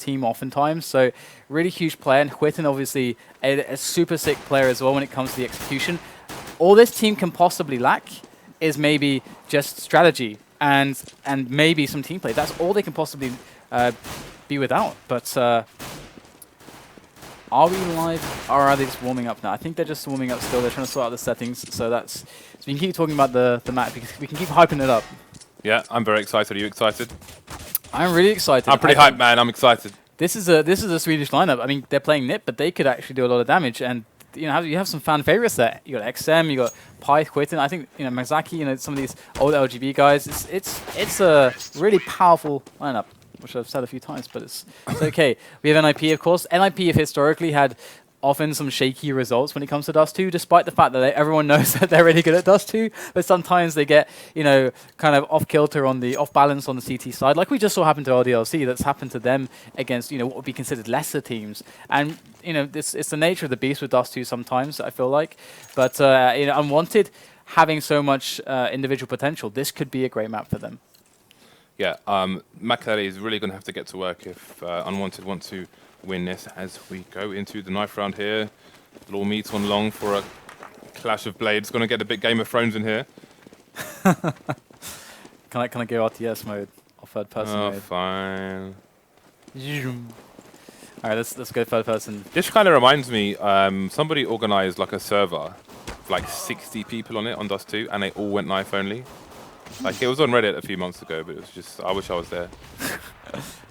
team oftentimes. So really huge player, and Whitten obviously a super sick player as well when it comes to the execution. All this team can possibly lack is maybe just strategy and maybe some team play. That's all they can possibly be without. But are we live, or are they just warming up now? I think they're just warming up still. They're trying to sort out the settings. So we can keep talking about the map because we can keep hyping it up. Yeah, I'm very excited. Are you excited? I'm really excited. I'm pretty hyped, man. I'm excited. This is a Swedish lineup. I mean, they're playing NiP, but they could actually do a lot of damage. And you have some fan favorites there. You got XM, you got Pi, Whitten. I think Mazaki. Some of these old LGB guys. It's a really powerful lineup, which I've said a few times, but it's okay. We have NIP, of course. NIP have historically had often some shaky results when it comes to Dust 2, despite the fact that everyone knows that they're really good at Dust 2, but sometimes they get, kind of off-kilter off balance on the CT side, like we just saw happen to LDLC. That's happened to them against, what would be considered lesser teams. And, it's the nature of the beast with Dust 2 sometimes, I feel like. But, unWanted, having so much individual potential, this could be a great map for them. Yeah, Makalele is really going to have to get to work if unWanted want to win this as we go into the knife round here. Law meets on long for a clash of blades. Going to get a bit Game of Thrones in here. Can I go RTS mode or third person mode? Oh, fine. All right, let's go third person. This kind of reminds me, somebody organized like a server, like 60 people on it on Dust 2, and they all went knife only. Like it was on Reddit a few months ago, but it was just, I wish I was there.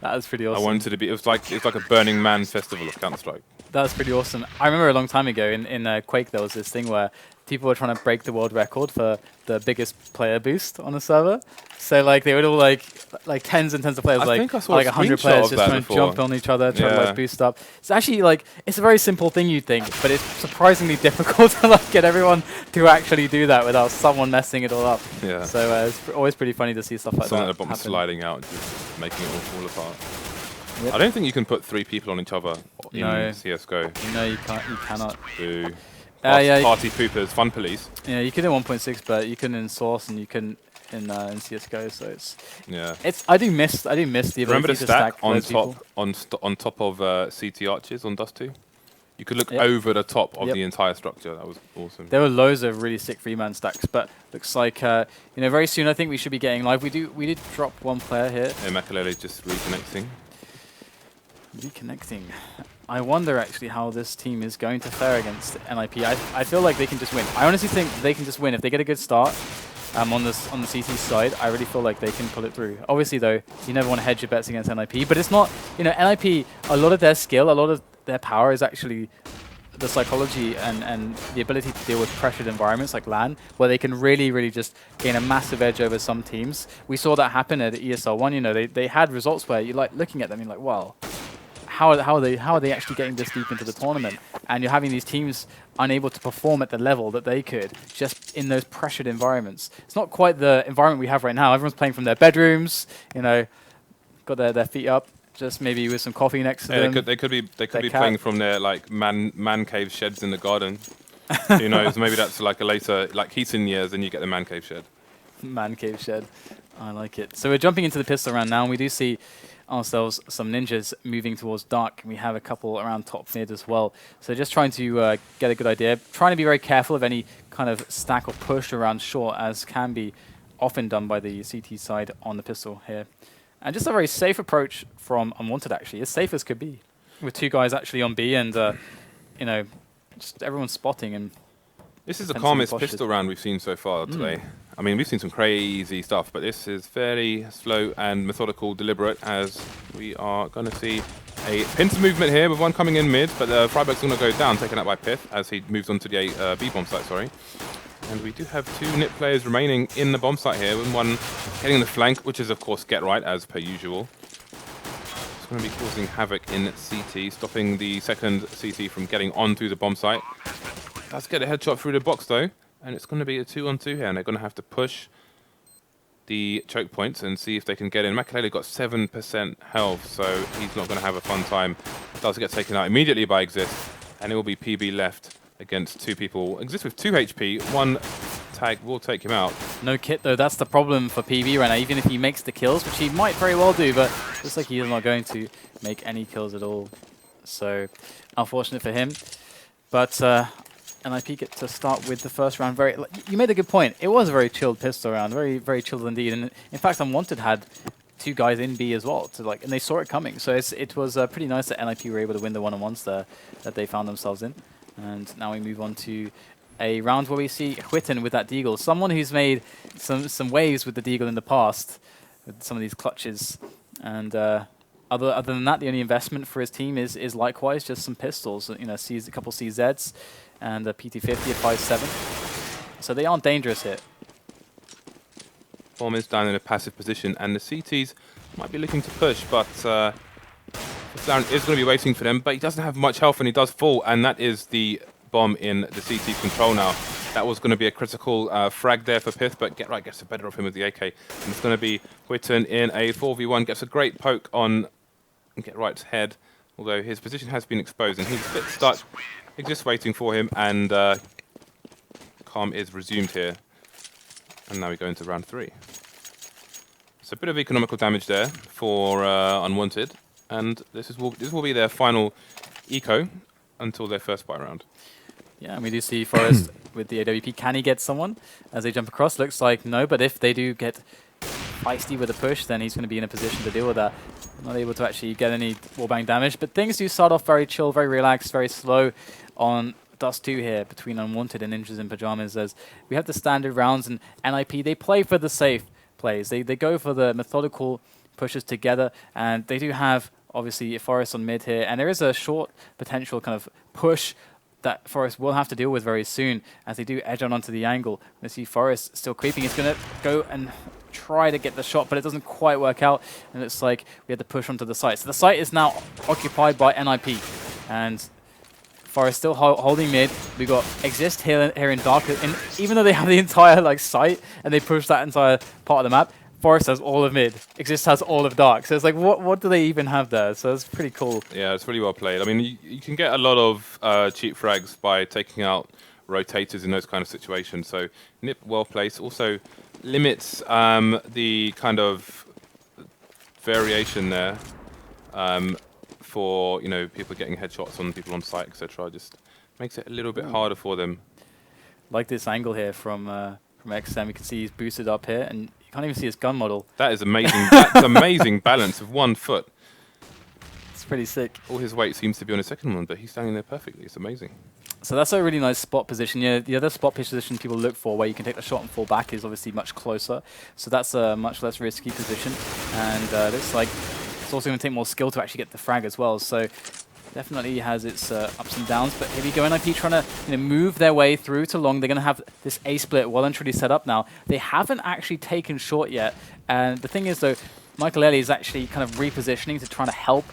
That was pretty awesome. I wanted to be. It was like a Burning Man festival of Counter-Strike. That was pretty awesome. I remember a long time ago in Quake there was this thing where people were trying to break the world record for the biggest player boost on a server. So like they would all like tens and tens of players, like 100 players just trying to jump on each other, trying to boost up. It's actually it's a very simple thing you'd think, but it's surprisingly difficult to get everyone to actually do that without someone messing it all up. Yeah. So it's always pretty funny to see stuff like Something that. at the bottom sliding out, just making it all fall apart. Yep. I don't think you can put 3 people on each other in CS:GO. No, you can't. You cannot. Boo. Party poopers, fun police. Yeah, you can in 1.6, but you can in Source and you can in CS:GO. So I do miss the ability Remember the to stack stack on top of CT arches on Dust 2? You could look over the top of the entire structure. That was awesome. There were loads of really sick 3-man stacks, but looks like very soon I think we should be getting live. We did drop one player here. Hey, Makalele just reconnecting. I wonder actually how this team is going to fare against NIP. I feel like they can just win. I honestly think they can just win if they get a good start. On the CT side, I really feel like they can pull it through. Obviously, though, you never want to hedge your bets against NIP, but it's not. NIP, a lot of their skill, a lot of their power is actually the psychology and the ability to deal with pressured environments like LAN, where they can really, really just gain a massive edge over some teams. We saw that happen at ESL 1. They had results where you looking at them, you're like, wow. How are they actually getting this deep into the tournament? And you're having these teams unable to perform at the level that they could just in those pressured environments. It's not quite the environment we have right now. Everyone's playing from their bedrooms, got their feet up, just maybe with some coffee next to them. They could be playing from their man cave sheds in the garden. Who knows? Maybe that's like a later heating years, and you get the man cave shed. Man cave shed, I like it. So we're jumping into the pistol round now, and we do see ourselves some ninjas moving towards dark. We have a couple around top mid as well. So just trying to get a good idea. Trying to be very careful of any kind of stack or push around short, as can be often done by the CT side on the pistol here. And just a very safe approach from unWanted, actually. As safe as could be. With 2 guys actually on B and, just everyone spotting. And this is the calmest pistol round we've seen so far today. I mean, we've seen some crazy stuff, but this is fairly slow and methodical, deliberate, as we are going to see a pincer movement here with one coming in mid, but Freiberg's going to go down, taken out by Pith, as he moves on to the B bomb site, sorry. And we do have 2 NiP players remaining in the bomb site here, with one getting the flank, which is, of course, get right, as per usual. It's going to be causing havoc in CT, stopping the second CT from getting onto the bomb site. Does get a headshot through the box, though. And it's going to be a 2-on-2 here, and they're going to have to push the choke points and see if they can get in. Makalele got 7% health, so he's not going to have a fun time. Does get taken out immediately by Exist, and it will be PB left against 2 people. Exist with 2 HP, 1 tag will take him out. No kit though, that's the problem for PB right now. Even if he makes the kills, which he might very well do, but looks like he is not going to make any kills at all. So unfortunate for him. But NIP get to start with the first round. You made a good point. It was a very chilled pistol round, very chilled indeed. And in fact, unWanted had 2 guys in B as well, and they saw it coming. So it was pretty nice that NIP were able to win the one-on-ones there that they found themselves in. And now we move on to a round where we see Whitten with that deagle, someone who's made some waves with the deagle in the past, with some of these clutches. And other than that, the only investment for his team is likewise just some pistols. You know, a couple CZs and a PT-50 at 5.7. So they aren't dangerous here. Bomb is down in a passive position, and the CTs might be looking to push, but Darren is going to be waiting for them, but he doesn't have much health, and he does fall, and that is the bomb in the CT's control now. That was going to be a critical frag there for Pith, but Get Right gets the better of him with the AK, and it's going to be Whitten in a 4v1, gets a great poke on Get Right's head, although his position has been exposed, and he's a bit stuck. He's just waiting for him, and calm is resumed here. And now we go into round 3. So a bit of economical damage there for unWanted, and this will be their final eco until their first buy round. Yeah, and we do see Forest with the AWP. Can he get someone as they jump across? Looks like no, but if they do get feisty with a push, then he's going to be in a position to deal with that. Not able to actually get any wallbang damage, but things do start off very chill, very relaxed, very slow on Dust 2 here between unWanted and Ninjas in Pyjamas, as we have the standard rounds, and NIP, they play for the safe plays. They go for the methodical pushes together, and they do have, obviously, Forest on mid here, and there is a short potential kind of push that Forest will have to deal with very soon as they do edge on onto the angle. We see Forest still creeping. He's going to go and try to get the shot, but it doesn't quite work out, and it's like we had to push onto the site. So the site is now occupied by NIP, and Forest still holding mid. We got Exist here in dark, and even though they have the entire site and they push that entire part of the map, Forest has all of mid. Exist has all of dark. So it's like, what do they even have there? So it's pretty cool. Yeah, it's really well played. I mean, you can get a lot of cheap frags by taking out rotators in those kind of situations. So Nip well placed also limits the kind of variation there. For people getting headshots on people on site, etc. Just makes it a little bit harder for them. Like this angle here from XM, you can see he's boosted up here, and you can't even see his gun model. That is amazing. That's amazing balance of 1 foot. It's pretty sick. All his weight seems to be on his second one, but he's standing there perfectly. It's amazing. So that's a really nice spot position. Yeah, the other spot position people look for where you can take the shot and fall back is obviously much closer. So that's a much less risky position, and looks like it's also going to take more skill to actually get the frag as well. So definitely has its ups and downs. But here we go, NIP trying to move their way through to long. They're going to have this A split well and truly set up now. They haven't actually taken short yet. And the thing is, though, Michael Ellie is actually kind of repositioning to try to help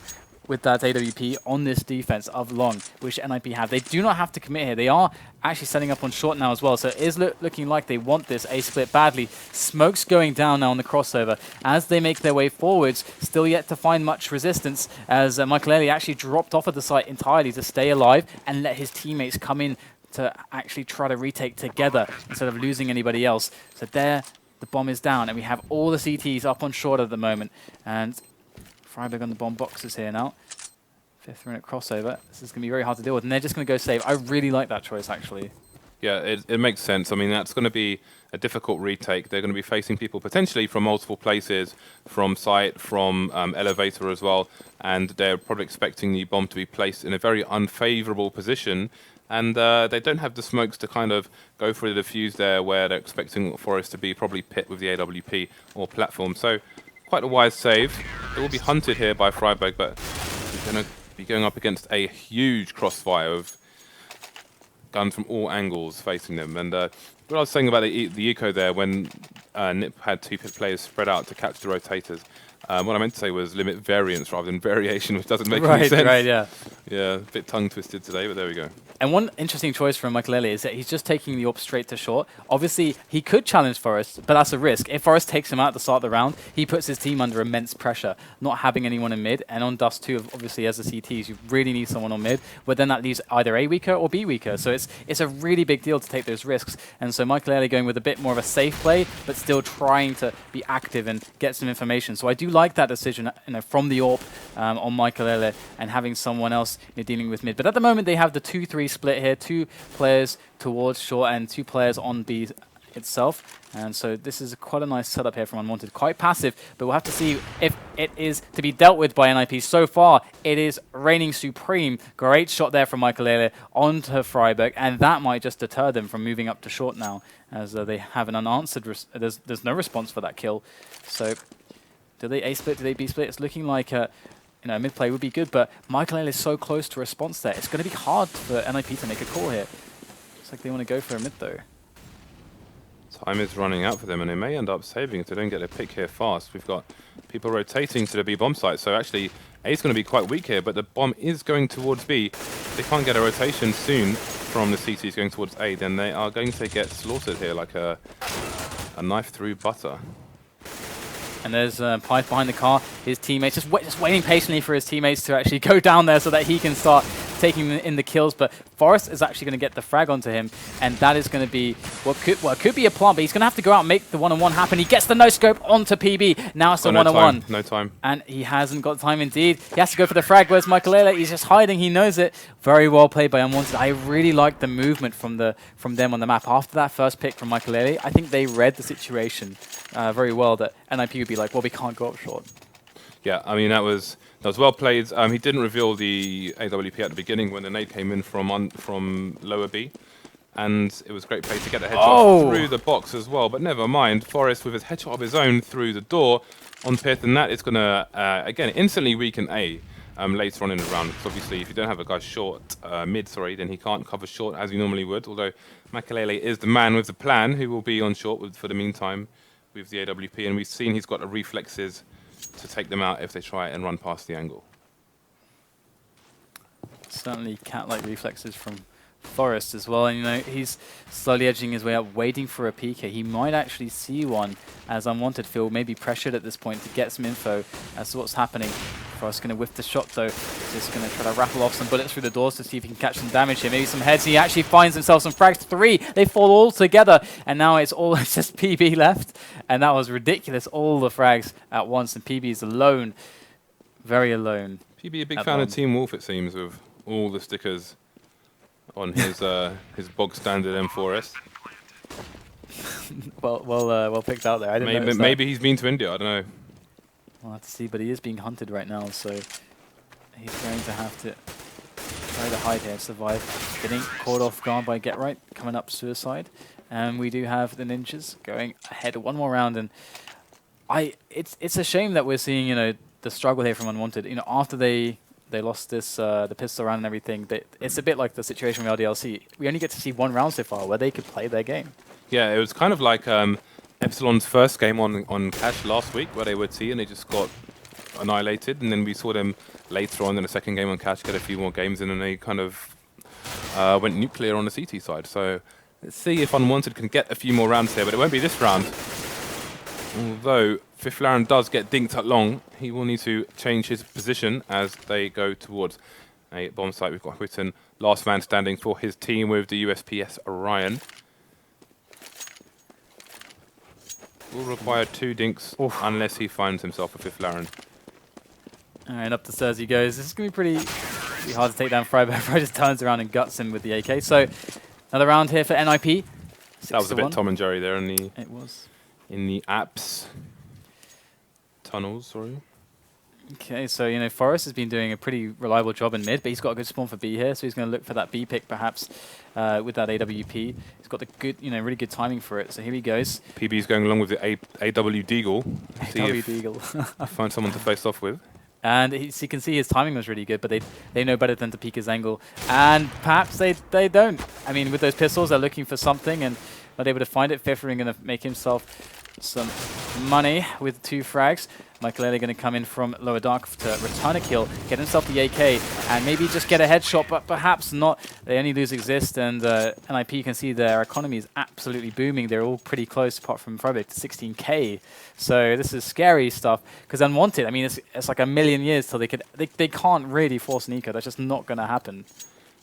with that AWP on this defense of long, which NIP have. They do not have to commit here. They are actually setting up on short now as well, so it is looking like they want this A split badly. Smoke's going down now on the crossover as they make their way forwards, still yet to find much resistance, as Michael Ellie actually dropped off at the site entirely to stay alive and let his teammates come in to actually try to retake together instead of losing anybody else. So there, the bomb is down, and we have all the CTs up on short at the moment, and Freiburg on the bomb boxes here now. 5th minute crossover. This is going to be very hard to deal with, and they're just going to go save. I really like that choice, actually. Yeah, it makes sense. I mean, that's going to be a difficult retake. They're going to be facing people potentially from multiple places, from site, from elevator as well, and they're probably expecting the bomb to be placed in a very unfavorable position, and they don't have the smokes to kind of go for the defuse there, where they're expecting Forest to be probably pit with the AWP or platform. So quite a wise save. It will be hunted here by Freiburg, but they're going to be going up against a huge crossfire of guns from all angles facing them. And what I was saying about the eco there, when Nip had 2 players spread out to catch the rotators, What I meant to say was limit variance rather than variation, which doesn't make any sense. Right, yeah. Yeah, a bit tongue-twisted today, but there we go. And one interesting choice from Michael is that he's just taking the AWP straight to short. Obviously, he could challenge Forest, but that's a risk. If Forest takes him out at the start of the round, he puts his team under immense pressure, not having anyone in mid. And on Dust 2, obviously, as the CTs, you really need someone on mid, but then that leaves either A weaker or B weaker. So it's a really big deal to take those risks. And so Michael going with a bit more of a safe play, but still trying to be active and get some information. So I do like that decision from the AWP on Michael and having someone else dealing with mid. But at the moment, they have the 2-3 split here, 2 players towards short and 2 players on B itself. And so this is quite a nice setup here from unWanted. Quite passive, but we'll have to see if it is to be dealt with by NIP. So far, it is reigning supreme. Great shot there from Michael onto Freiburg, and that might just deter them from moving up to short now, as they have an unanswered... there's no response for that kill. So do they A split, do they B split? It's looking like... mid play would be good, but Michael is so close to response there. It's going to be hard for NIP to make a call here. Looks like they want to go for a mid, though. Time is running out for them, and they may end up saving if they don't get a pick here fast. We've got people rotating to the B bomb site, so actually A is going to be quite weak here, but the bomb is going towards B. If they can't get a rotation soon from the CTs going towards A, then they are going to get slaughtered here like a knife through butter. And there's Pyth behind the car. His teammates just waiting patiently for his teammates to actually go down there so that he can start taking in the kills. But Forest is actually going to get the frag onto him, and that is going to be what could be a plant. But he's going to have to go out and make the one-on-one happen. He gets the no-scope onto PB. Now it's a one-on-one. No time. And he hasn't got time indeed. He has to go for the frag. Where's Michael? He's just hiding. He knows it. Very well played by unWanted. I really like the movement from them on the map. After that first pick from Michael, I think they read the situation very well, that NIP would be like, well, we can't go up short. Yeah, I mean, that was well played. He didn't reveal the AWP at the beginning when the nade came in from lower B. And it was great play to get the headshot through the box as well. But never mind, Forest with his headshot of his own through the door on Pith, and that is going to, again, instantly weaken A later on in the round. Because obviously, if you don't have a guy mid, then he can't cover short as he normally would. Although Makelele is the man with the plan, who will be on short for the meantime with the AWP. And we've seen he's got the reflexes to take them out if they try and run past the angle. Certainly cat-like reflexes from Forest as well, and he's slowly edging his way up, waiting for a peek here. He might actually see one, as unWanted feel maybe pressured at this point to get some info as to what's happening. Forest going to whiff the shot though. Just going to try to rattle off some bullets through the doors to see if he can catch some damage here. Maybe some heads. He actually finds himself some frags. 3. They fall all together, and now it's just PB left. And that was ridiculous. All the frags at once, and PB is alone, very alone. PB a big fan of Team Wolf, it seems, with all the stickers on his bog standard M4S. well picked out there. I didn't maybe he's been to India. I don't know. We'll have to see, but he is being hunted right now, so he's going to have to try to hide here, survive. Getting caught off guard by Get Right, coming up suicide, and we do have the ninjas going ahead one more round. And it's a shame that we're seeing the struggle here from unWanted. After they lost this the pistol round and everything, but it's a bit like the situation with RDLC. We only get to see one round so far where they could play their game. Yeah, it was kind of like Epsilon's first game on Cash last week, where they were T and they just got annihilated, and then we saw them later on in the second game on Cash get a few more games in, and they kind of went nuclear on the CT side. So let's see if unWanted can get a few more rounds here, but it won't be this round. Although Fiflaren does get dinked at long, he will need to change his position as they go towards a bomb site. We've got Whitten, last man standing for his team with the USPS Orion. Will require 2 dinks unless he finds himself a Fiflaren. Alright, up the stairs he goes. This is going to be pretty hard to take down Freiburg. Freiburg just turns around and guts him with the AK. So another round here for NIP. That was a bit Tom and Jerry there in the... It was. In the apps. Tunnels, sorry. Okay, so Forrest has been doing a pretty reliable job in mid, but he's got a good spawn for B here, so he's going to look for that B pick perhaps with that AWP. He's got the good, really good timing for it. So here he goes. PB's going along with the AW Deagle. AW Deagle. Find someone to face off with. And you can see his timing was really good, but they know better than to peek his angle. And perhaps they don't. I mean, with those pistols, they're looking for something and not able to find it. Fiflaren going to make himself some money with 2 frags. Michael going to come in from lower dark to return a kill, get himself the AK, and maybe just get a headshot, but perhaps not. They only lose Exist, and NIP, you can see their economy is absolutely booming. They're all pretty close, apart from Frobik, to 16k. So this is scary stuff, because unWanted, I mean, it's like a million years till they can't really force an eco. That's just not going to happen.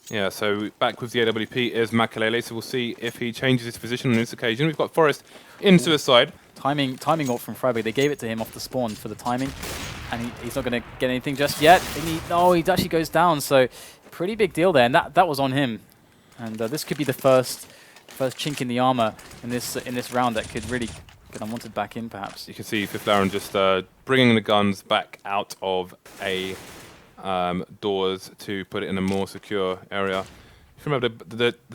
Yeah, so back with the AWP is Makalele, so we'll see if he changes his position on this occasion. We've got Forest in suicide. Timing ult from Frobik. They gave it to him off the spawn for the timing, and he's not going to get anything just yet. He actually goes down, so pretty big deal there, and that was on him. And this could be the first chink in the armor in this round that could really get unWanted back in, perhaps. You can see Fifth just bringing the guns back out of a doors to put it in a more secure area. If you remember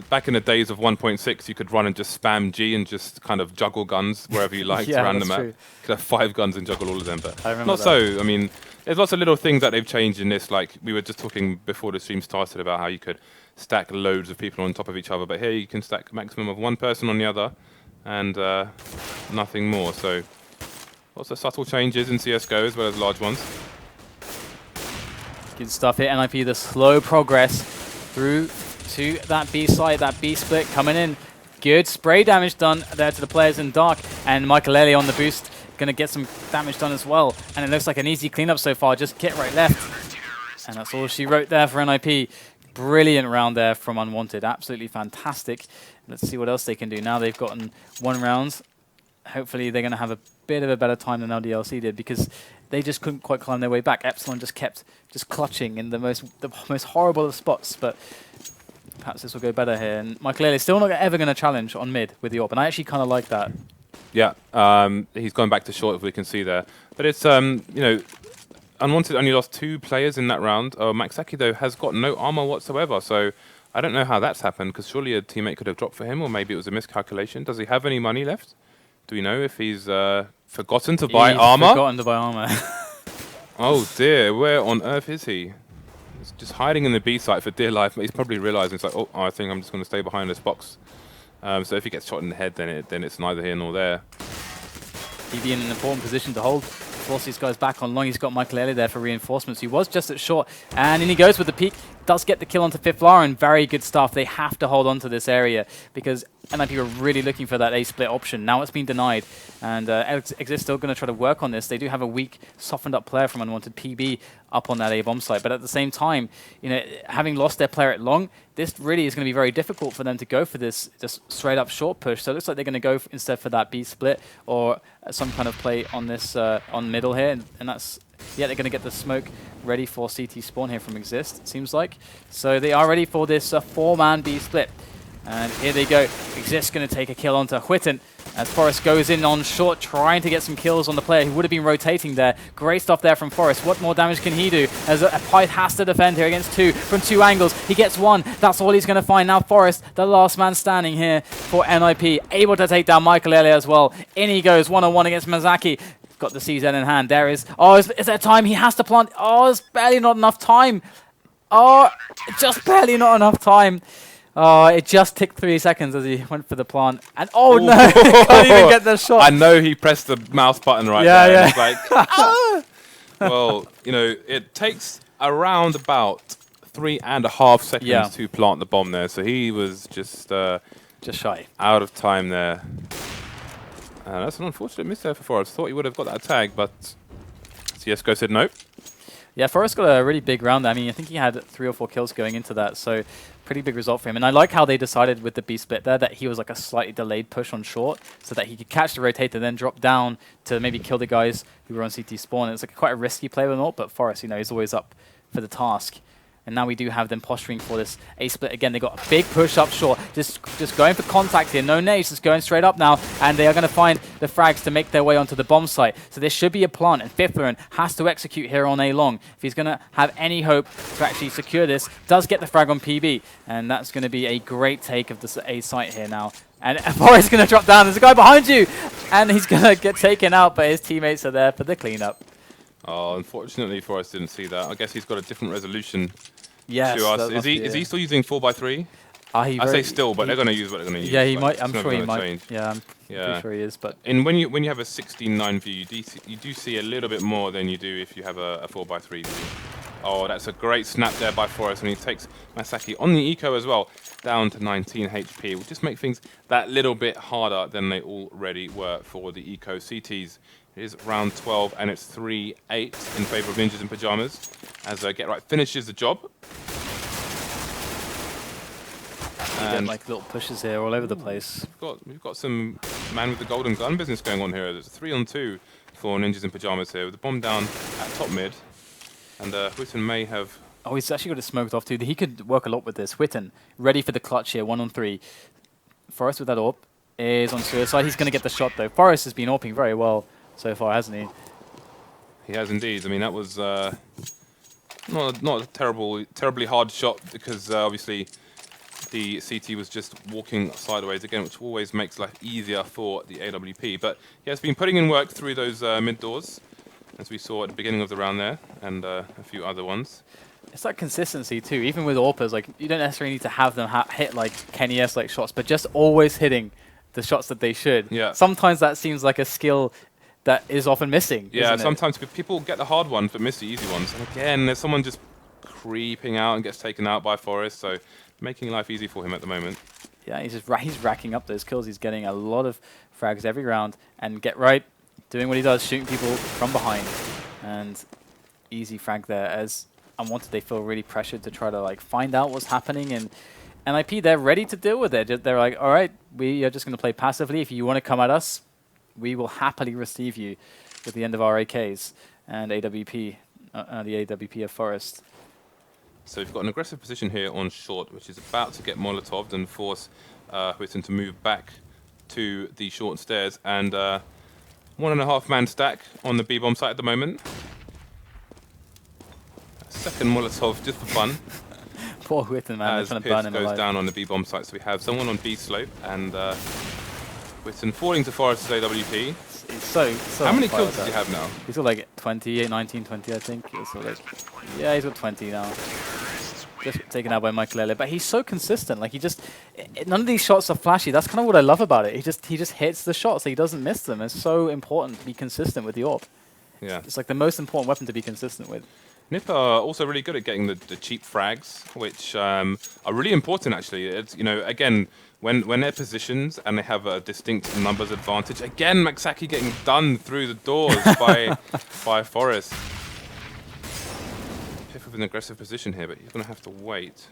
back in the days of 1.6, you could run and just spam G and just kind of juggle guns wherever you liked around the map. True. You could have 5 guns and juggle all of them, but not so. I mean, there's lots of little things that they've changed in this. Like we were just talking before the stream started about how you could stack loads of people on top of each other, but here you can stack a maximum of 1 person on the other and nothing more. So lots of subtle changes in CSGO as well as large ones. Good stuff here. NIP, the slow progress through to that B side, that B split coming in. Good spray damage done there to the players in dark, and Michael on the boost going to get some damage done as well. And it looks like an easy cleanup so far, just kit right left. And that's all she wrote there for NIP. Brilliant round there from unWanted, absolutely fantastic. Let's see what else they can do. Now they've gotten 1 round. Hopefully they're going to have a bit of a better time than LDLC did, because they just couldn't quite climb their way back. Epsilon just kept clutching in the most horrible of spots, but perhaps this will go better here. And Michael is still not ever going to challenge on mid with the AWP, and I actually kind of like that. Yeah, he's going back to short, if we can see there. But it's, you know, unWanted only lost 2 players in that round. Maxaki, though, has got no armor whatsoever, so I don't know how that's happened, because surely a teammate could have dropped for him, or maybe it was a miscalculation. Does he have any money left? Do we know if he's forgotten to buy armor? Forgotten to buy armor. Oh dear, where on earth is he? He's just hiding in the B site for dear life. He's probably realizing it's like, oh, I think I'm just going to stay behind this box. So if he gets shot in the head, then it's neither here nor there. He'd be in an important position to hold. Force these guys back on long. He's got Michael Ellie there for reinforcements. He was just at short, and in he goes with the peek. Does get the kill onto Fifth Lauren. Very good stuff. They have to hold on to this area, because NIP are really looking for that A-split option. Now it's been denied, and Exist still going to try to work on this. They do have a weak, softened up player from unWanted, PB, up on that A-bomb site. But at the same time, you know, having lost their player at long, this really is going to be very difficult for them to go for this just straight up short push. So it looks like they're going to go instead for that B split, or some kind of play on this on middle here, and that's. Yeah, they're going to get the smoke ready for CT spawn here from Exist, it seems like. So they are ready for this 4-man B split. And here they go. Exist going to take a kill onto Whitten as Forest goes in on short, trying to get some kills on the player who would have been rotating there. Great stuff there from Forest. What more damage can he do? As Pyth has to defend here against 2 from 2 angles. He gets 1. That's all he's going to find. Now Forest, the last man standing here for NIP, able to take down Michael Ellie as well. In he goes, 1-on-1 against Mazaki. Got the CZ in hand. There is. Oh, is there time? He has to plant. Oh, it's barely not enough time. Oh, just barely not enough time. Oh, it just ticked 3 seconds as he went for the plant. And oh no, can't even get the shot. I know he pressed the mouse button right there. Yeah. It's like, ah! Well, you know, it takes around about 3.5 seconds to plant the bomb there. So he was just shy. Out of time there. That's an unfortunate miss there for Forest. Thought he would have got that tag, but CSGO said nope. Yeah, Forest got a really big round there. I mean, I think he had 3 or 4 kills going into that, so pretty big result for him. And I like how they decided with the B split there that he was like a slightly delayed push on short, so that he could catch the rotator, then drop down to maybe kill the guys who were on CT spawn. It's like quite a risky play or not, but Forest, you know, he's always up for the task. And now we do have them posturing for this A-split again. They got a big push up short. Just going for contact here. No nades, just going straight up now. And they are going to find the frags to make their way onto the bomb site. So there should be a plant. And Fifthlerin has to execute here on A long. If he's going to have any hope to actually secure this, does get the frag on PB. And that's going to be a great take of this A site here now. And Forrest's going to drop down. There's a guy behind you. And he's going to get taken out, but his teammates are there for the cleanup. Oh, unfortunately, Forrest didn't see that. I guess he's got a different resolution to us. Is he still using 4x3? I say still, but they're going to use what they're going to use. Yeah, he like, might. I'm sure he might. Change. Yeah, I'm pretty sure he is. But when you have a 16-9 view, you do see a little bit more than you do if you have a 4x3 view. Oh, that's a great snap there by Forrest, and he takes Masaki on the eco as well, down to 19 HP. It will just make things that little bit harder than they already were for the eco CTs. It is round 12, and it's 3-8 in favor of Ninjas in Pyjamas, as Get Right finishes the job. And like little pushes here all over the place. We've got some man with the golden gun business going on here. There's a 3-on-2 for Ninjas in Pyjamas here, with the bomb down at top mid. And Whitten may have... Oh, he's actually got it smoked off too. He could work a lot with this. Whitten, ready for the clutch here, 1-on-3. Forrest with that AWP is on suicide. He's going to get the shot though. Forrest has been AWPing very well so far, hasn't he? He has indeed. I mean, that was not a terribly hard shot, because obviously the CT was just walking sideways again, which always makes life easier for the AWP. But he has been putting in work through those mid doors, as we saw at the beginning of the round there, and a few other ones. It's that consistency too. Even with AWPers, like you don't necessarily need to have them hit like Kenny S like shots, but just always hitting the shots that they should. Yeah. Sometimes that seems like a skill that is often missing. Yeah, sometimes people get the hard ones but miss the easy ones. And again, there's someone just creeping out and gets taken out by Forrest, so making life easy for him at the moment. Yeah, he's racking up those kills. He's getting a lot of frags every round, and Get Right doing what he does, shooting people from behind, and easy frag there. As unWanted, they feel really pressured to try to like find out what's happening, and NIP, they're ready to deal with it. They're like, all right, we are just going to play passively. If you want to come at us, we will happily receive you at the end of our AKs. And AWP, the AWP of Forest. So we've got an aggressive position here on short, which is about to get Molotoved and force Whitten to move back to the short stairs. And 1.5-man stack on the B-bomb site at the moment. Second Molotov just for fun. Poor Whitten, man. As Pierce goes down on the B-bomb site. So we have someone on B slope, and Whitten falling to Forest's AWP. It's so How many kills does he have now? He's got like 20, 19, 20, I think. So like, yeah, he's got 20 now. Just taken out by Michael. But he's so consistent. Like none of these shots are flashy. That's kind of what I love about it. He just hits the shots. So he doesn't miss them. It's so important to be consistent with the AWP. Yeah. It's like the most important weapon to be consistent with. NIP are also really good at getting the cheap frags, which are really important actually. It's, you know, again, when they're positioned and they have a distinct numbers advantage, again, Masaki getting done through the doors by Forrest. Piff with an aggressive position here, but he's going to have to wait.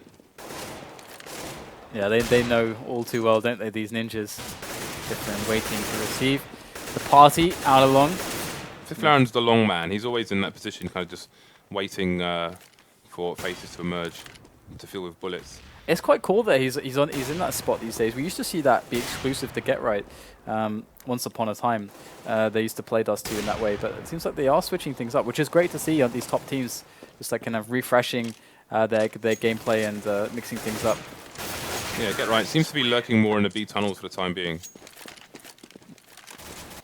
Yeah, they know all too well, don't they, these ninjas? Different waiting to receive. The party out along. Fiflaren's the long man. He's always in that position, kind of just waiting for faces to emerge to fill with bullets. It's quite cool that he's in that spot these days. We used to see that be exclusive to Get Right once upon a time. They used to play Dust 2 in that way, but it seems like they are switching things up, which is great to see on these top teams, just like kind of refreshing their gameplay and mixing things up. Yeah, Get Right seems to be lurking more in the B tunnels for the time being.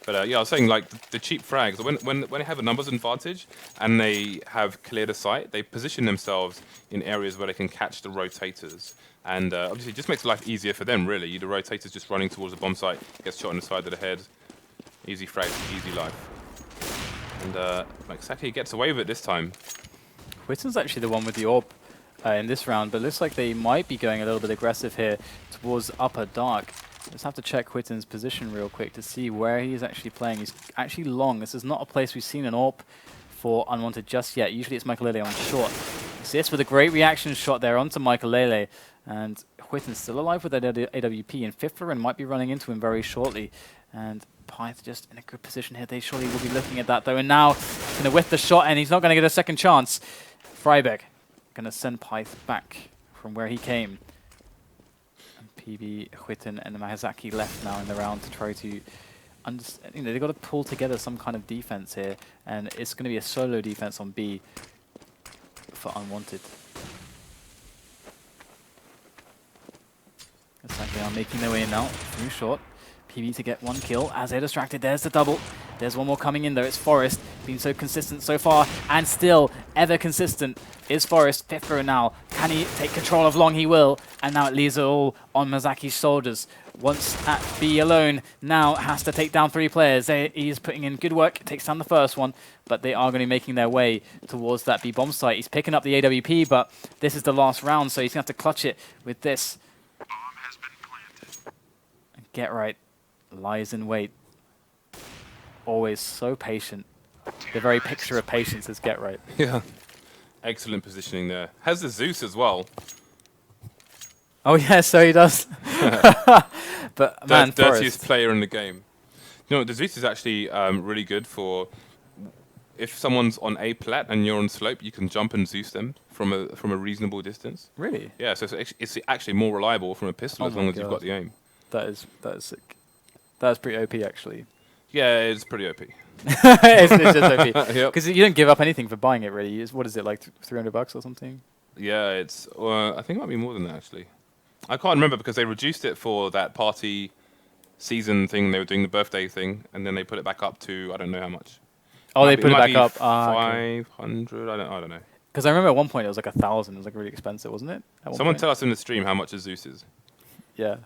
But yeah, I was saying, like, the cheap frags, when they have a numbers advantage and they have cleared a site, they position themselves in areas where they can catch the rotators. And obviously it just makes life easier for them, really. The rotator's just running towards the bomb site, gets shot in the side of the head. Easy frags, easy life. And Masaki gets away with it this time. Whitten's actually the one with the AWP in this round, but it looks like they might be going a little bit aggressive here towards upper dark. Just have to check Whitten's position real quick to see where he is actually playing. He's actually long. This is not a place we've seen an AWP for unWanted just yet. Usually it's Michael on short. See this with a great reaction shot there onto Michael. And Whitten's still alive with that AWP, and Fiflaren might be running into him very shortly. And Pyth just in a good position here. They surely will be looking at that though. And now going to whiff the shot, and he's not going to get a second chance. Freiberg going to send Pyth back from where he came. PB, Whitten, and Masaki left now in the round to try to understand. You know, they've got to pull together some kind of defense here, and it's going to be a solo defense on B for unWanted. Looks like they are making their way in now through short. PB to get one kill as they're distracted. There's the double, There's one more coming in though. It's Forest, been so consistent so far, and still ever consistent is Forest. Fifth row now. Can he take control of Long? He will. And now it leaves it all on Mazaki's shoulders. Once at B alone, now has to take down 3 players. He's putting in good work, takes down the first one, but they are going to be making their way towards that B bomb site. He's picking up the AWP, but this is the last round, so he's going to have to clutch it with this. Bomb has been planted. Get right. Lies in wait. Always so patient. The very picture of patience is Get Right. Yeah. Excellent positioning there. Has the Zeus as well. Oh yeah, so he does. But man, dirtiest player in the game. You know, the Zeus is actually really good for if someone's on A plat and you're on slope, you can jump and Zeus them from a reasonable distance. Really? Yeah, so it's actually more reliable from a pistol as long as you've got the aim. That is sick. That's pretty OP actually. Yeah, it's pretty OP. It's just OP. Yep. Because you don't give up anything for buying it really. What is it, like $300 or something? Yeah, it's I think it might be more than that actually. I can't remember because they reduced it for that party season thing. They were doing the birthday thing, and then they put it back up to I don't know how much. Oh, they put it back up. 500. I don't know. Because I remember at one point it was like 1,000. It was like really expensive, wasn't it? Someone tell us in the stream how much a Zeus is. Yeah.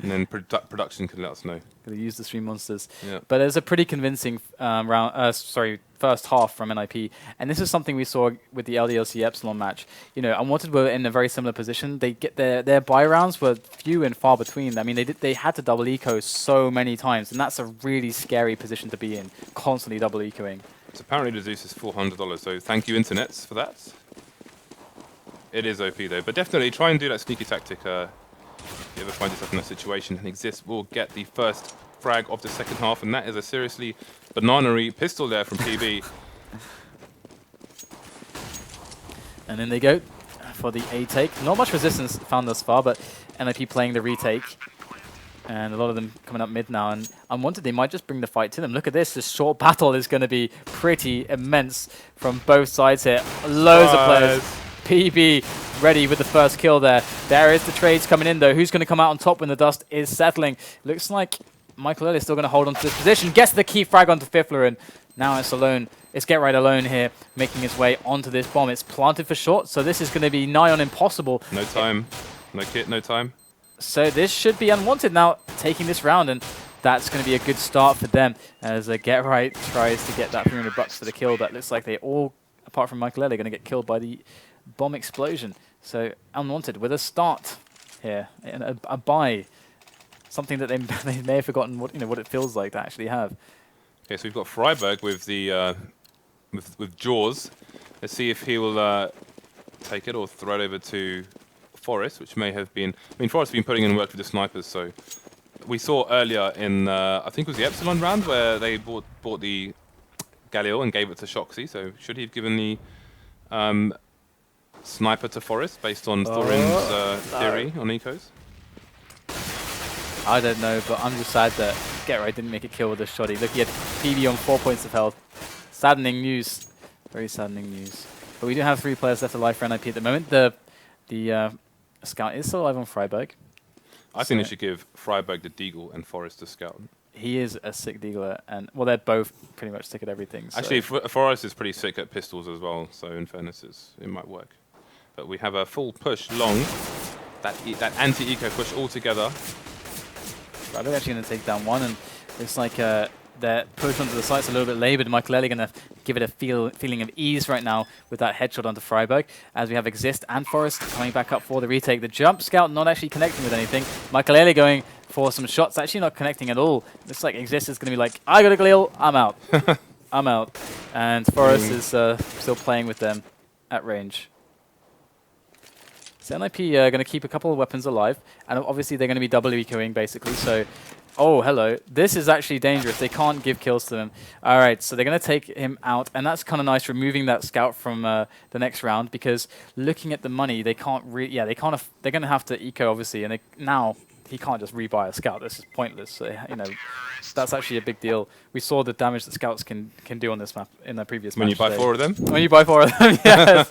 And then production can let us know. They use the stream monsters. Yeah. But there's a pretty convincing first half from NIP. And this is something we saw with the LDLC Epsilon match. You know, unWanted were in a very similar position. They get their buy rounds were few and far between. I mean, they had to double eco so many times, and that's a really scary position to be in, constantly double ecoing. So apparently the Zeus is $400, so thank you internets for that. It is OP though, but definitely try and do that sneaky tactic. If you ever find yourself in that situation, and Exist will get the first frag of the second half, and that is a seriously banana-y pistol there from PB. And then they go for the A take. Not much resistance found thus far, but NIP playing the retake. And a lot of them coming up mid now. And unWanted, they might just bring the fight to them. Look at this. This short battle is going to be pretty immense from both sides here. Loads of players. PB ready with the first kill there. There is the trades coming in, though. Who's going to come out on top when the dust is settling? Looks like Michael Early is still going to hold on to this position. Gets the key frag onto Fiffler, and now it's alone. It's Get Right alone here, making his way onto this bomb. It's planted for short, so this is going to be nigh on impossible. No time. No kit, no time. So this should be unWanted now, taking this round, and that's going to be a good start for them as Get Right tries to get that $300 for the kill. That looks like they all, apart from Michael Early, are going to get killed by the bomb explosion. So unWanted with a start here, and a buy, something that they may have forgotten what what it feels like to actually have. Okay, so we've got Freiberg with the with Jaws. Let's see if he will take it or throw it over to Forest, which may have been. I mean, Forest has been putting in work with the snipers. So we saw earlier in I think it was the Epsilon round where they bought the Galil and gave it to Shoxy. So should he have given the sniper to Forest based on Thorin's theory on ecos? I don't know, but I'm just sad that Get Right didn't make a kill with a shoddy. Look, he had PB on 4 points of health. Saddening news. Very saddening news. But we do have 3 players left alive for NIP at the moment. The scout is still alive on Freiberg. I think they should give Freiberg the Deagle and Forest the scout. He is a sick deagler, and well, they're both pretty much sick at everything. So. Actually, Forest is pretty sick at pistols as well, so in fairness, it might work. But we have a full push long, that anti-eco push all together. They're actually going to take down one, and looks like their push onto the site's a little bit laboured. Michael Early going to give it a feeling of ease right now with that headshot onto Freiberg, as we have Exist and Forest coming back up for the retake. The jump scout not actually connecting with anything. Michael Early going for some shots, actually not connecting at all. Looks like Exist is going to be like, I got a Galil, I'm out. I'm out. And Forest is still playing with them at range. So NIP are going to keep a couple of weapons alive, and obviously they're going to be double ecoing basically. So, oh hello, this is actually dangerous. They can't give kills to them. All right, so they're going to take him out, and that's kind of nice, removing that scout from the next round, because looking at the money, they can't really. Yeah, they can't. They're going to have to eco obviously, and now he can't just rebuy a scout. This is pointless. So, that's actually a big deal. We saw the damage that scouts can do on this map in the previous match. When you buy 4 of them? When you buy 4 of them, yes.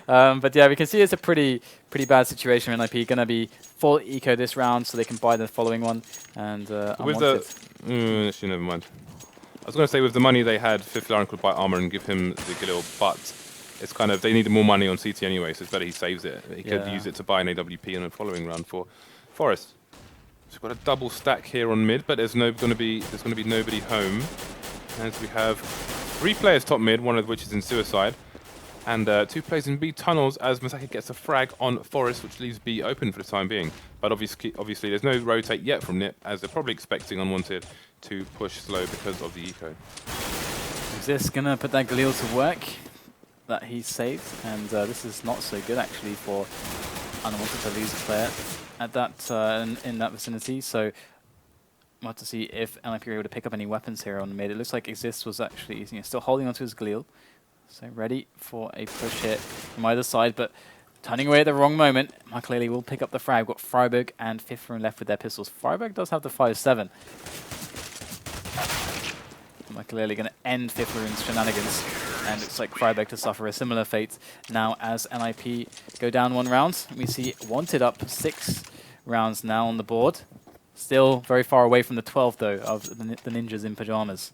But yeah, we can see it's a pretty bad situation. NIP going to be full eco this round so they can buy the following one. And with the actually, never mind. I was going to say with the money they had, Fifth Laren could buy armor and give him the Galil, but it's kind of, they needed more money on CT anyway, so it's better he saves it. He could use it to buy an AWP in the following round for Forest. So we've got a double stack here on mid, but there's going to be nobody home, as we have 3 players top mid, one of which is in suicide, and 2 players in B tunnels as Masaki gets a frag on Forest, which leaves B open for the time being. But obviously there's no rotate yet from NiP, as they're probably expecting unWanted to push slow because of the eco. Is this going to put that Galil to work that he saved? And this is not so good actually for unWanted to lose a player at that in that vicinity. So we'll have to see if NIP are able to pick up any weapons here on the mid. It looks like Exist was actually still holding onto his Galil. So ready for a push hit from either side, but turning away at the wrong moment. Clearly will pick up the frag. Got Freiburg and Fifthron left with their pistols. Freiburg does have the 5.7. Clearly going to end Fifthron's shenanigans, and it's like Freiburg to suffer a similar fate now as NIP go down 1 round. We see Wanted up 6 rounds now on the board. Still very far away from the 12 though of the ninjas in Pyjamas.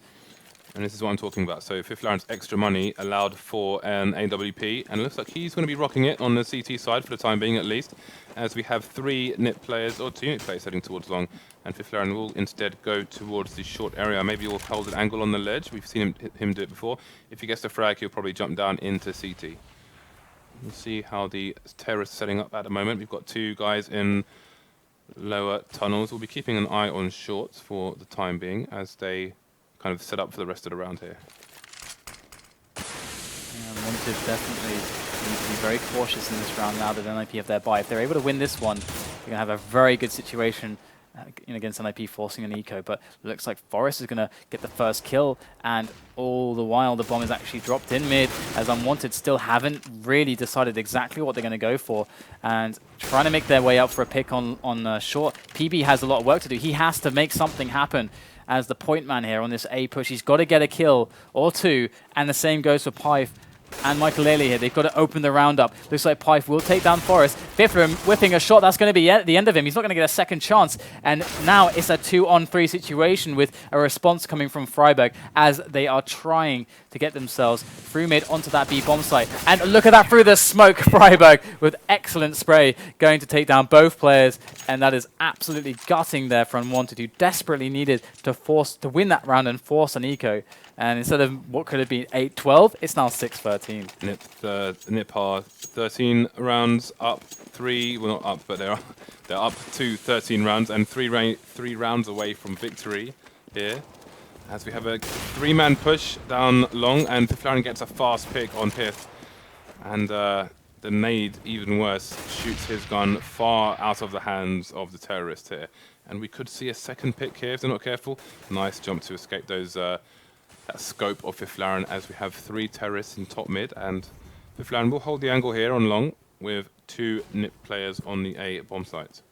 And this is what I'm talking about. So Fifth Laren's extra money allowed for an AWP, and it looks like he's going to be rocking it on the CT side for the time being at least, as we have 3 NiP players, or 2 NiP players heading towards long, and Fifth Laren will instead go towards the short area. Maybe he'll hold an angle on the ledge. We've seen him do it before. If he gets the frag, he'll probably jump down into CT. We'll see how the terrorists are setting up at the moment. We've got 2 guys in lower tunnels. We'll be keeping an eye on shorts for the time being, as they kind of set up for the rest of the round here. Wanted definitely need to be very cautious in this round now that NIP have their buy. If they're able to win this one, they're going to have a very good situation against NIP forcing an eco, but it looks like Forest is going to get the first kill, and all the while the bomb is actually dropped in mid, as unWanted still haven't really decided exactly what they're going to go for, and trying to make their way up for a pick on short. PB has a lot of work to do. He has to make something happen as the point man here on this A push. He's got to get a kill or 2, and the same goes for Pyfe and Michael here. They've got to open the round up. Looks like Pyfe will take down Forest. Fifthron whipping a shot. That's going to be the end of him. He's not going to get a second chance. And now it's a 2-on-3 situation with a response coming from Freiburg as they are trying to get themselves through mid onto that B bomb site. And look at that through the smoke. Freiburg with excellent spray going to take down both players. And that is absolutely gutting there for unWanted, who desperately needed to win that round and force an eco. And instead of what could have been 8-12, it's now 6-13. NiP are 13 rounds up, 3, well not up, but they're up to 13 rounds and 3 rounds away from victory here. As we have a 3-man push down long, and Fifth Laren gets a fast pick on Pith. And the nade, even worse, shoots his gun far out of the hands of the terrorist here. And we could see a second pick here if they're not careful. Nice jump to escape those that scope of Fifth Laren, as we have 3 terrorists in top mid, and Fifth Laren will hold the angle here on long with 2 NiP players on the A bomb site.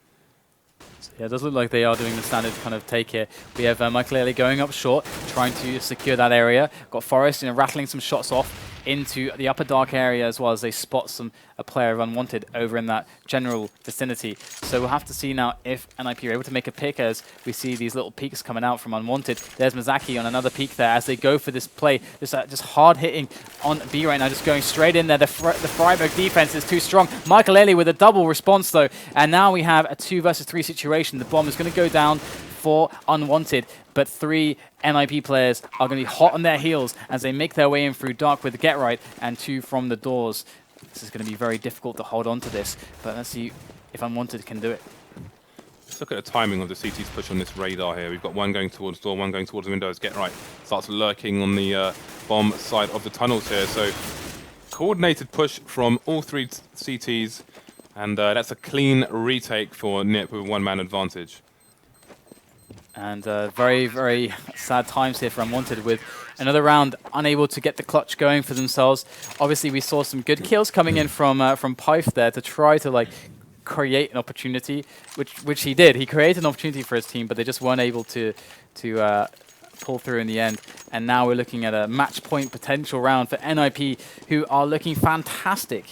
So yeah, it does look like they are doing the standard kind of take here. We have Michael going up short, trying to secure that area. Got Forest rattling some shots off into the upper dark area, as well as they spot a player of unWanted over in that general vicinity. So we'll have to see now if NIP are able to make a pick, as we see these little peaks coming out from unWanted. There's Mazaki on another peak there as they go for this play. Just hard hitting on B right now, just going straight in there. The Freiburg defense is too strong. Michael with a double response though, and now we have a 2 versus 3 situation. The bomb is going to go down for unWanted, but 3 NIP players are going to be hot on their heels as they make their way in through dark with the get right, and 2 from the doors. This is going to be very difficult to hold on to this, but let's see if unWanted can do it. Let's look at the timing of the CT's push on this radar here. We've got 1 going towards door, 1 going towards the windows. Get right starts lurking on the bomb side of the tunnels here. So coordinated push from all 3 CTs, and that's a clean retake for NiP with 1-man advantage. And very, very sad times here for unWanted, with another round unable to get the clutch going for themselves. Obviously, we saw some good kills coming in from Pyfe there to try to create an opportunity, which he did. He created an opportunity for his team, but they just weren't able to pull through in the end. And now we're looking at a match point potential round for NIP, who are looking fantastic.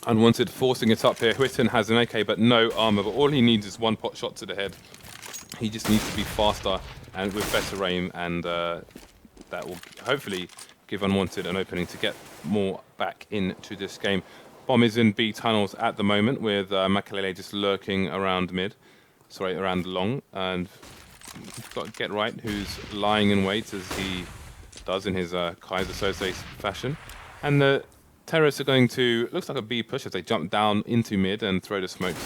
unWanted forcing it up here. Huitin has an AK, but no armor. But all he needs is 1 pot shot to the head. He just needs to be faster and with better aim, and that will hopefully give unWanted an opening to get more back into this game. Bomb is in B tunnels at the moment with Makalele just lurking around mid. Sorry, around long. And we've got Get Right, who's lying in wait as he does in his Kaiser Sose fashion. And the terrorists are going to, looks like a B push as they jump down into mid and throw the smokes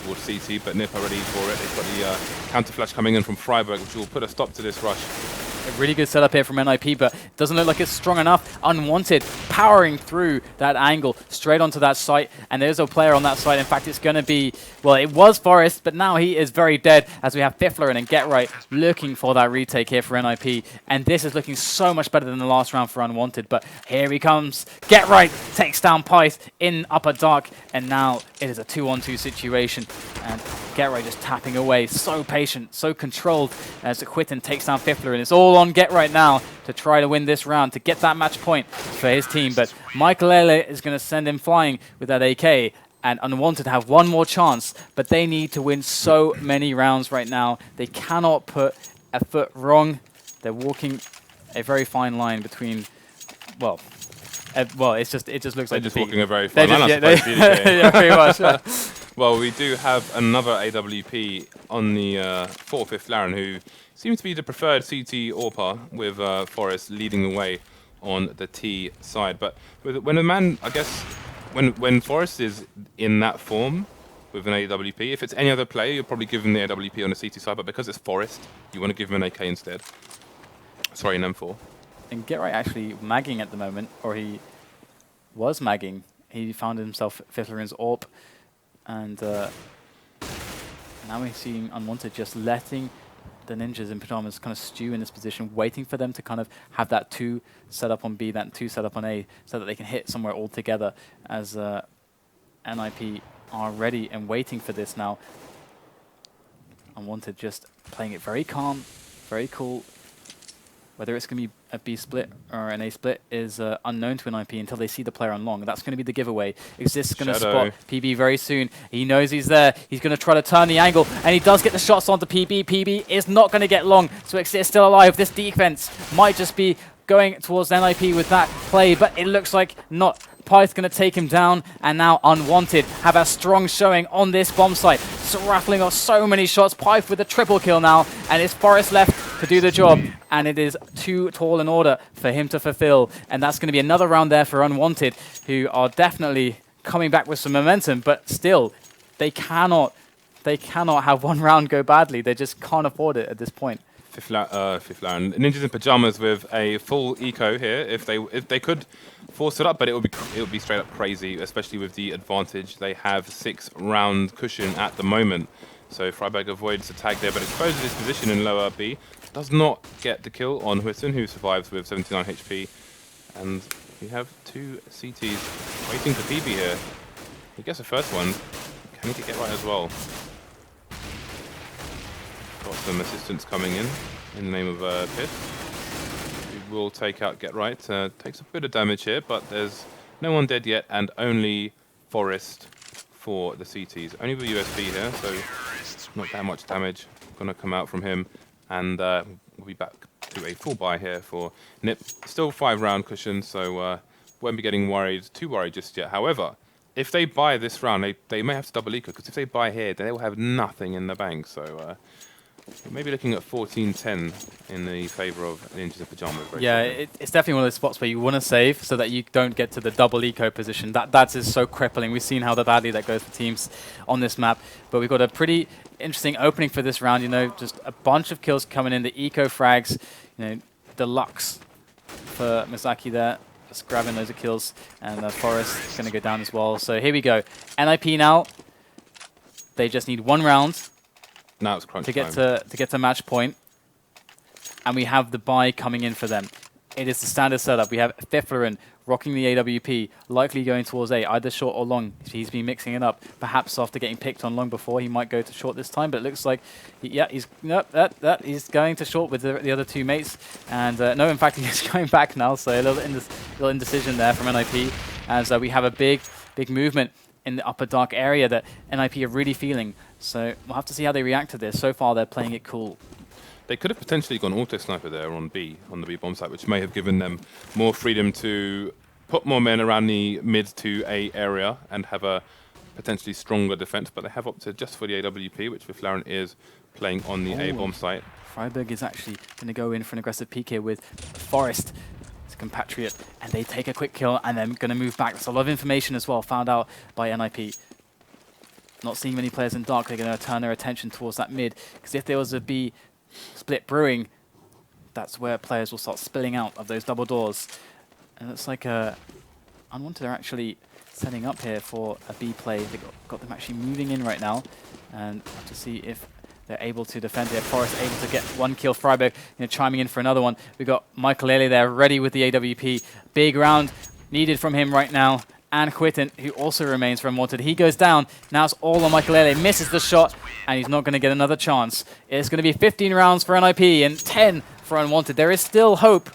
towards CT, but Nip are ready for it. They've got the counter flash coming in from Freiburg, which will put a stop to this rush. A really good setup here from NIP, but doesn't look like it's strong enough. unWanted powering through that angle straight onto that site, and there's a player on that site. In fact, it's going to be, well, it was Forest, but now he is very dead as we have Fiffler and Get Right looking for that retake here for NIP, and this is looking so much better than the last round for unWanted. But here he comes. Get Right takes down Pyth in upper dark, and now it is a 2-on-2 situation, and Get Right just tapping away, so patient, so controlled as Quitten takes down Fiffler, and it's all on Get Right now to try to win this round, to get that match point for his team. But Makalele is going to send him flying with that AK, and unWanted have one more chance, but they need to win so many rounds right now. They cannot put a foot wrong. They're walking a very fine line between, well, it just looks like they're just walking a very fine line, I suppose. Yeah, pretty much. Yeah. Well, we do have another AWP on the 4th Laren, who seems to be the preferred CT AWPer, with Forest leading the way on the T side. But when a man, I guess, when Forest is in that form with an AWP, if it's any other player, you're probably giving the AWP on the CT side, but because it's Forest, you want to give him an AK instead. Sorry, an M4. And Get Right actually magging at the moment, or he was magging. He found himself Fifflerin's AWP. And now we're seeing unWanted just letting the ninjas in Pyjamas kind of stew in this position, waiting for them to kind of have that 2 set up on B, that 2 set up on A, so that they can hit somewhere all together, as NIP are ready and waiting for this now. unWanted just playing it very calm, very cool. Whether it's going to be a B split or an A split is unknown to NIP until they see the player on long. That's going to be the giveaway. Exist going to spot PB very soon. He knows he's there. He's going to try to turn the angle, and he does get the shots onto PB. PB is not going to get long, so Exist is still alive. This defense might just be going towards NIP with that play, but it looks like not. Pyth going to take him down, and now unWanted have a strong showing on this bomb site. So rattling off so many shots. Pyth with a triple kill now, and it's Forest left to do the job, and it is too tall an order for him to fulfill. And that's going to be another round there for unWanted, who are definitely coming back with some momentum, but still, they cannot have one round go badly. They just can't afford it at this point. Fifth Laren. Ninjas in Pyjamas with a full eco here. If they could force it up, but it would be straight up crazy, especially with the advantage they have 6-round cushion at the moment. So Freiburg avoids the tag there, but exposes his position in lower B. Does not get the kill on Huissen, who survives with 79 HP. And we have 2 CTs waiting for PB here. He gets the first one. Can he get right as well? Got some assistance coming in the name of Pit. We will take out Get Right. Takes a bit of damage here, but there's no one dead yet, and only Forest for the CTs. Only with USB here, so not that much damage gonna come out from him. And we'll be back to a full buy here for Nip. Still 5-round cushion, so won't be getting too worried just yet. However, if they buy this round, they may have to double eco, because if they buy here, they will have nothing in the bank. So maybe looking at 14-10 in the favour of Ninjas in Pyjamas. Yeah, it's definitely one of those spots where you want to save so that you don't get to the double eco position. That is so crippling. We've seen how badly that goes for teams on this map. But we've got a pretty interesting opening for this round. You know, just a bunch of kills coming in. The eco frags, you know, deluxe for Misaki there. Just grabbing loads of kills. And Forest is going to go down as well. So here we go. NIP now. They just need 1 round. Now it's crunch to get to match point, and we have the buy coming in for them. It is the standard setup. We have Fifflerin rocking the AWP, likely going towards A, either short or long. He's been mixing it up. Perhaps after getting picked on long before, he might go to short this time. But it looks like, he's going to short with the other 2 mates. And no, in fact, he's going back now. So a little indecision there from NIP, as we have a big movement in the upper dark area that NIP are really feeling. So we'll have to see how they react to this. So far, they're playing it cool. They could have potentially gone auto sniper there on B, on the B bomb site, which may have given them more freedom to put more men around the mid to A area and have a potentially stronger defense. But they have opted just for the AWP, which Flaren is playing on the A bomb site. Freiburg is actually going to go in for an aggressive peek here with Forest, his compatriot, and they take a quick kill and then going to move back. There's a lot of information as well found out by NIP. Not seeing many players in dark, they're going to turn their attention towards that mid, because if there was a B split brewing, that's where players will start spilling out of those double doors. And it's like unWanted are actually setting up here for a B play. They've got them actually moving in right now, and have to see if they're able to defend it. Forest able to get one kill. Freiburg chiming in for another one. We've got Michael Ele there ready with the AWP. Big round needed from him right now. And Quitten, who also remains for unWanted. He goes down. Now it's all on Michael Ele. Misses the shot, and he's not going to get another chance. It's going to be 15 rounds for NIP and 10 for unWanted. There is still hope.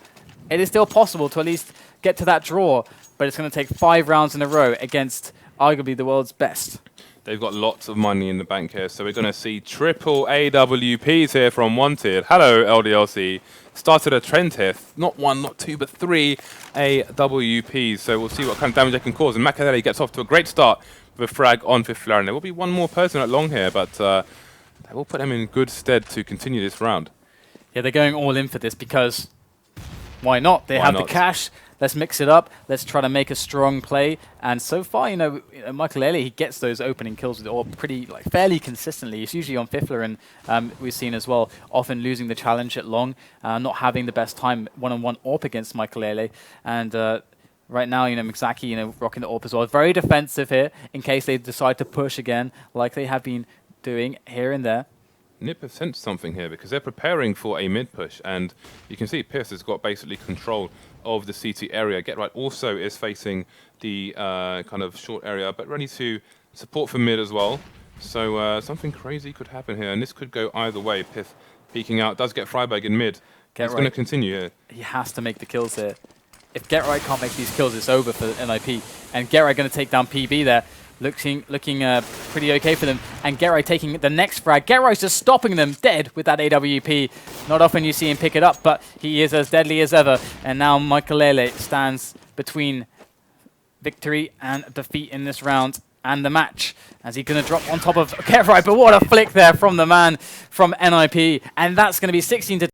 It is still possible to at least get to that draw, but it's going to take 5 rounds in a row against arguably the world's best. They've got lots of money in the bank here, so we're going to see triple AWPs here from unWanted. Hello, LDLC. Started a trend here. Not 1, not 2, but 3 AWPs. So we'll see what kind of damage they can cause. And Machiavelli gets off to a great start with a frag on Flaren. There will be one more person at long here, but they will put them in good stead to continue this round. Yeah, they're going all in for this because why not? They have the cash. Let's mix it up. Let's try to make a strong play. And so far, Michael Ele, he gets those opening kills with all pretty, fairly consistently. It's usually on Fifler, and we've seen as well, often losing the challenge at long, not having the best time one-on-one AWP against Michael Ele. And right now, Mixaki, rocking the AWP as well. Very defensive here in case they decide to push again, like they have been doing here and there. NIP have sensed something here because they're preparing for a mid push, and you can see Pierce has got basically control of the CT area. Get Right also is facing the kind of short area, but ready to support for mid as well. So something crazy could happen here, and this could go either way. Piff peeking out, does get Freiburg in mid. It's going to continue here. He has to make the kills here. If Get Right can't make these kills, it's over for NIP. And Get Right going to take down PB there. Looking pretty okay for them. And Get Right taking the next frag. Get Right's just stopping them dead with that AWP. Not often you see him pick it up, but he is as deadly as ever. And now Michael Ele stands between victory and defeat in this round and the match, as he's going to drop on top of Get Right. But what a flick there from the man from NIP. And that's going to be 16-10.